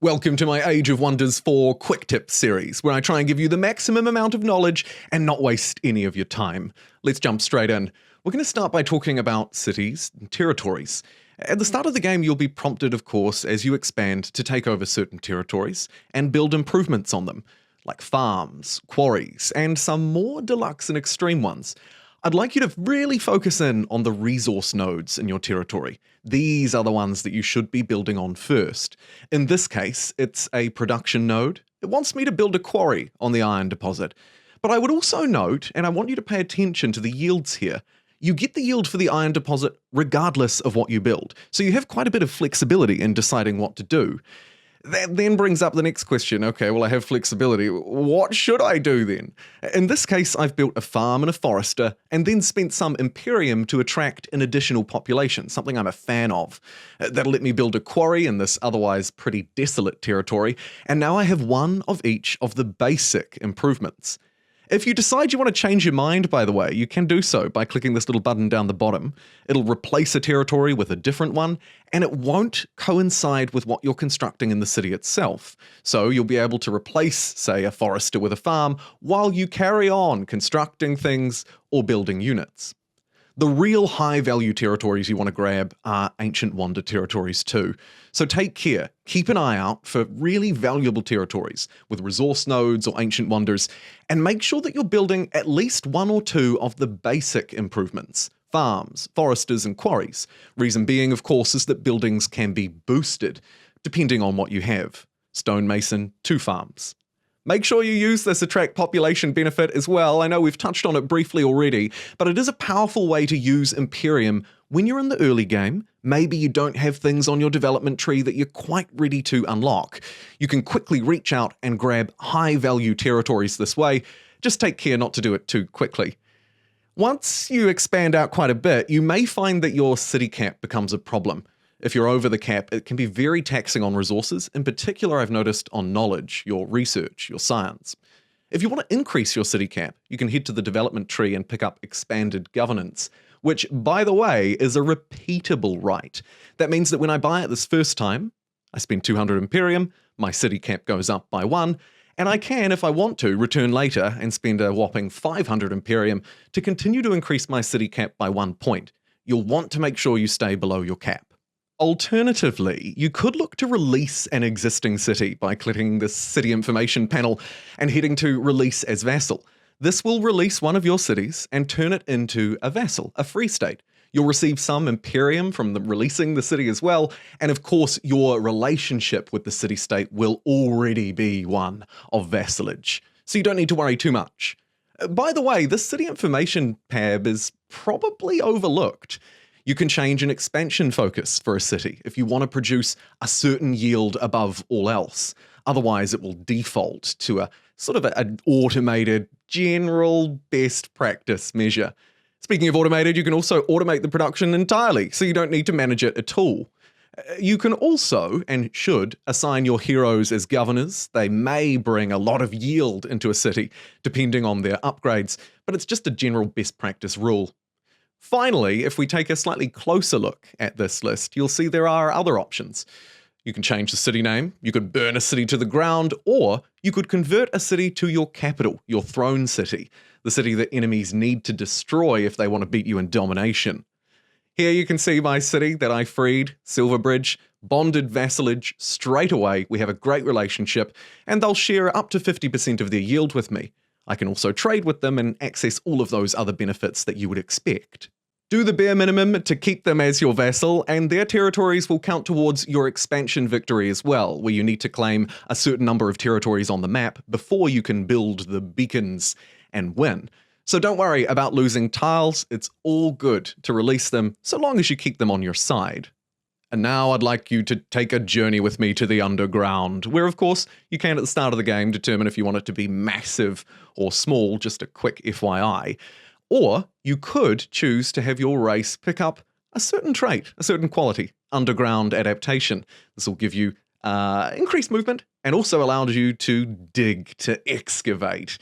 Welcome to my Age of Wonders 4 Quick Tips series, where I try and give you the maximum amount of knowledge and not waste any of your time. Let's jump straight in. We're going to start by talking about cities and territories. At the start of the game, you'll be prompted, of course, as you expand to take over certain territories and build improvements on them, like farms, quarries, and some more deluxe and extreme ones. I'd like you to really focus in on the resource nodes in your territory. These are the ones that you should be building on first. In this case, it's a production node. It wants me to build a quarry on the iron deposit. But I would also note, and I want you to pay attention to the yields here, you get the yield for the iron deposit regardless of what you build. So you have quite a bit of flexibility in deciding what to do. That then brings up the next question. Okay, well, I have flexibility. What should I do then? In this case, I've built a farm and a forester, and then spent some Imperium to attract an additional population, something I'm a fan of. That'll let me build a quarry in this otherwise pretty desolate territory, and now I have one of each of the basic improvements. If you decide you want to change your mind, by the way, you can do so by clicking this little button down the bottom. It'll replace a territory with a different one, and it won't coincide with what you're constructing in the city itself. So you'll be able to replace, say, a forester with a farm while you carry on constructing things or building units. The real high-value territories you want to grab are Ancient Wonder territories too. So take care, keep an eye out for really valuable territories with resource nodes or Ancient Wonders, and make sure that you're building at least one or two of the basic improvements. Farms, foresters, and quarries. Reason being, of course, is that buildings can be boosted, depending on what you have. Stonemason, 2 farms. Make sure you use this attract population benefit as well. I know we've touched on it briefly already, but it is a powerful way to use Imperium when you're in the early game. Maybe you don't have things on your development tree that you're quite ready to unlock. You can quickly reach out and grab high-value territories this way. Just take care not to do it too quickly. Once you expand out quite a bit, you may find that your city cap becomes a problem. If you're over the cap, it can be very taxing on resources. In particular, I've noticed on knowledge, your research, your science. If you want to increase your city cap, you can head to the development tree and pick up expanded governance, which, by the way, is a repeatable right. That means that when I buy it this first time, I spend 200 Imperium, my city cap goes up by 1, and I can, if I want to, return later and spend a whopping 500 Imperium to continue to increase my city cap by 1 point. You'll want to make sure you stay below your cap. Alternatively, you could look to release an existing city by clicking the city information panel and heading to release as vassal. This will release one of your cities and turn it into a vassal, a free state. You'll receive some Imperium from releasing the city as well, and of course your relationship with the city-state will already be one of vassalage, so you don't need to worry too much. By the way, this city information tab is probably overlooked. You can change an expansion focus for a city if you want to produce a certain yield above all else. Otherwise, it will default to a sort of an automated, general best practice measure. Speaking of automated, you can also automate the production entirely, so you don't need to manage it at all. You can also, and should, assign your heroes as governors. They may bring a lot of yield into a city, depending on their upgrades, but it's just a general best practice rule. Finally, if we take a slightly closer look at this list, you'll see there are other options. You can change the city name, you could burn a city to the ground, or you could convert a city to your capital, your throne city, the city that enemies need to destroy if they want to beat you in domination. Here you can see my city that I freed, Silverbridge, bonded vassalage straight away. We have a great relationship, and they'll share up to 50% of their yield with me. I can also trade with them and access all of those other benefits that you would expect. Do the bare minimum to keep them as your vassal, and their territories will count towards your expansion victory as well, where you need to claim a certain number of territories on the map before you can build the beacons and win. So don't worry about losing tiles, it's all good to release them so long as you keep them on your side. And now I'd like you to take a journey with me to the underground, where of course you can at the start of the game determine if you want it to be massive or small, just a quick FYI. Or you could choose to have your race pick up a certain trait, a certain quality, underground adaptation. This will give you increased movement and also allows you to dig, to excavate.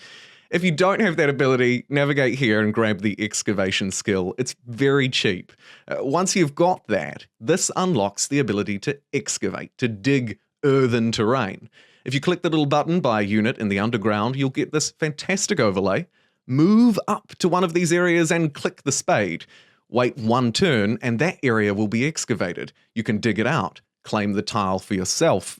If you don't have that ability, navigate here and grab the excavation skill. It's very cheap. Once you've got that, this unlocks the ability to excavate, to dig earthen terrain. If you click the little button by unit in the underground, you'll get this fantastic overlay. Move up to one of these areas and click the spade. Wait one turn and that area will be excavated. You can dig it out, claim the tile for yourself.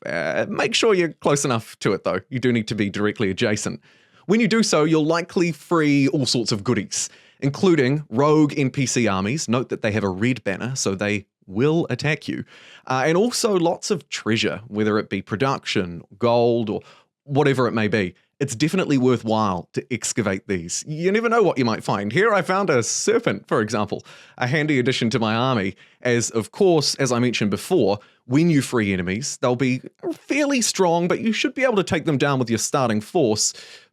Make sure you're close enough to it though. You do need to be directly adjacent. When you do so, you'll likely free all sorts of goodies, including rogue NPC armies. Note that they have a red banner, so they will attack you. And also lots of treasure, whether it be production, gold, or whatever it may be. It's definitely worthwhile to excavate these. You never know what you might find. Here I found a serpent, for example, a handy addition to my army, as of course, as I mentioned before, when you free enemies, they'll be fairly strong, but you should be able to take them down with your starting force.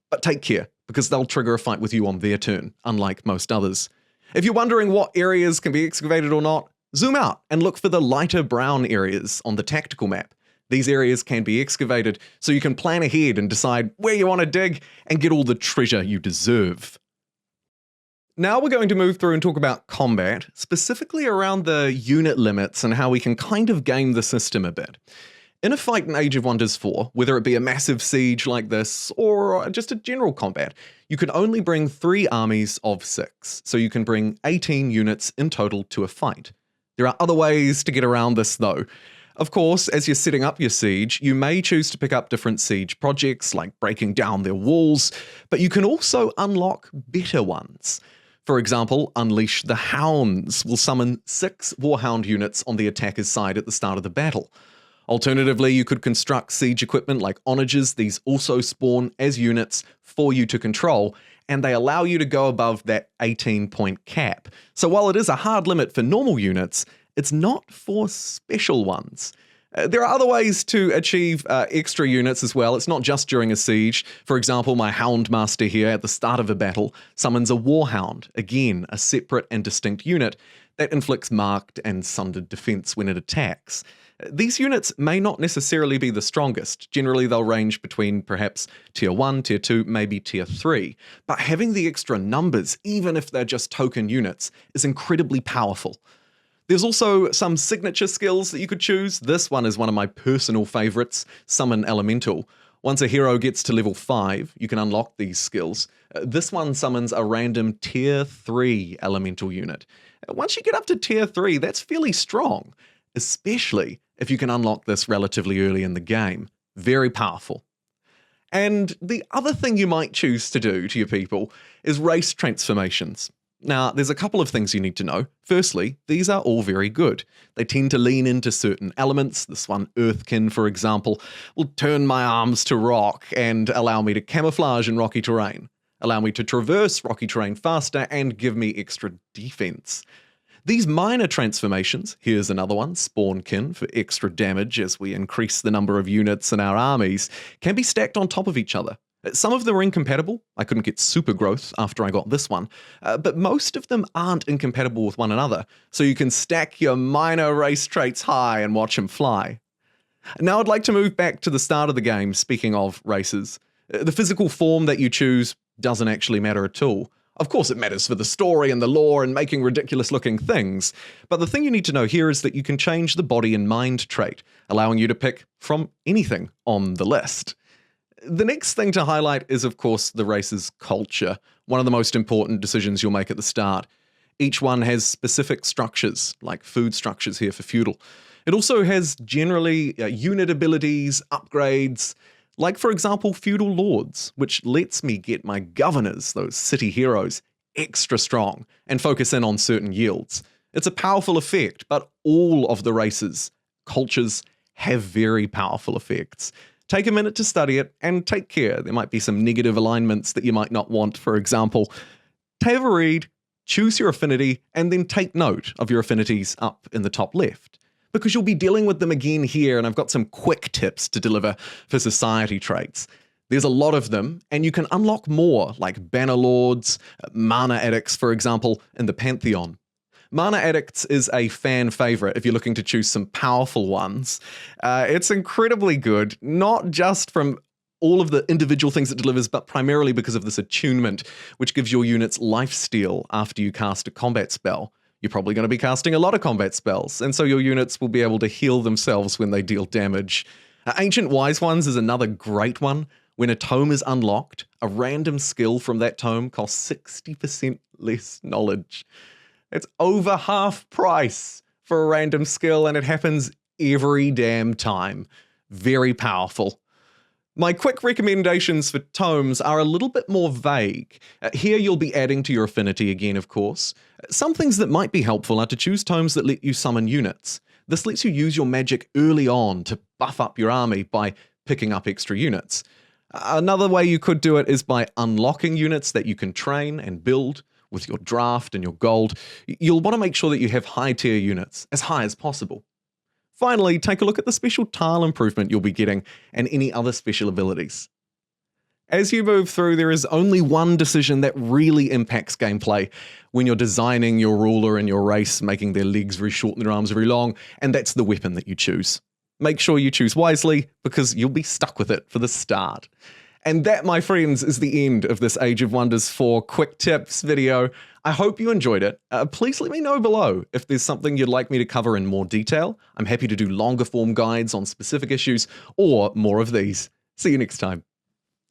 But take care, because they'll trigger a fight with you on their turn, unlike most others. If you're wondering what areas can be excavated or not, zoom out and look for the lighter brown areas on the tactical map. These areas can be excavated, so you can plan ahead and decide where you want to dig and get all the treasure you deserve. Now we're going to move through and talk about combat, specifically around the unit limits and how we can kind of game the system a bit. In a fight in Age of Wonders 4, whether it be a massive siege like this or just a general combat, you can only bring 3 armies of 6, so you can bring 18 units in total to a fight. There are other ways to get around this though. Of course, as you're setting up your siege, you may choose to pick up different siege projects like breaking down their walls, but you can also unlock better ones. For example, Unleash the Hounds will summon 6 Warhound units on the attacker's side at the start of the battle. Alternatively, you could construct siege equipment like onages. These also spawn as units for you to control, and they allow you to go above that 18-point cap. So while it is a hard limit for normal units, it's not for special ones. There are other ways to achieve extra units as well. It's not just during a siege. For example, my Houndmaster here at the start of a battle summons a Warhound, again, a separate and distinct unit that inflicts marked and sundered defense when it attacks. These units may not necessarily be the strongest. Generally, they'll range between perhaps tier 1, tier 2, maybe tier 3. But having the extra numbers, even if they're just token units, is incredibly powerful. There's also some signature skills that you could choose. This one is one of my personal favorites, Summon Elemental. Once a hero gets to level 5, you can unlock these skills. This one summons a random tier 3 elemental unit. Once you get up to tier 3, that's fairly strong, especially if you can unlock this relatively early in the game. Very powerful. And the other thing you might choose to do to your people is race transformations. Now, there's a couple of things you need to know. Firstly, these are all very good. They tend to lean into certain elements. This one, Earthkin, for example, will turn my arms to rock and allow me to camouflage in rocky terrain, allow me to traverse rocky terrain faster, and give me extra defense. These minor transformations, here's another one, Spawnkin, for extra damage as we increase the number of units in our armies, can be stacked on top of each other. Some of them are incompatible. I couldn't get super growth after I got this one, but most of them aren't incompatible with one another, so you can stack your minor race traits high and watch them fly. Now I'd like to move back to the start of the game, speaking of races. The physical form that you choose doesn't actually matter at all. Of course it matters for the story and the lore and making ridiculous looking things, but the thing you need to know here is that you can change the body and mind trait, allowing you to pick from anything on the list. The next thing to highlight is, of course, the race's culture, one of the most important decisions you'll make at the start. Each one has specific structures, like food structures here for feudal. It also has generally unit abilities, upgrades, like for example feudal lords, which lets me get my governors, those city heroes, extra strong and focus in on certain yields. It's a powerful effect, but all of the races, cultures, have very powerful effects. Take a minute to study it and take care. There might be some negative alignments that you might not want. For example, have a read, choose your affinity, and then take note of your affinities up in the top left, because you'll be dealing with them again here, and I've got some quick tips to deliver for society traits. There's a lot of them, and you can unlock more, like Banner Lords, Mana Addicts, for example, in the Pantheon. Mana Addicts is a fan favorite if you're looking to choose some powerful ones. It's incredibly good, not just from all of the individual things it delivers, but primarily because of this attunement, which gives your units lifesteal after you cast a combat spell. You're probably going to be casting a lot of combat spells, and so your units will be able to heal themselves when they deal damage. Ancient Wise Ones is another great one. When a tome is unlocked, a random skill from that tome costs 60% less knowledge. It's over half price for a random skill, and it happens every damn time. Very powerful. My quick recommendations for tomes are a little bit more vague. Here you'll be adding to your affinity again, of course. Some things that might be helpful are to choose tomes that let you summon units. This lets you use your magic early on to buff up your army by picking up extra units. Another way you could do it is by unlocking units that you can train and build with your draft and your gold. You'll want to make sure that you have high tier units, as high as possible. Finally, take a look at the special tile improvement you'll be getting and any other special abilities. As you move through, there is only one decision that really impacts gameplay when you're designing your ruler and your race, making their legs very short and their arms very long, and that's the weapon that you choose. Make sure you choose wisely, because you'll be stuck with it for the start. And that, my friends, is the end of this Age of Wonders 4 quick tips video. I hope you enjoyed it. Please let me know below if there's something you'd like me to cover in more detail. I'm happy to do longer form guides on specific issues or more of these. See you next time.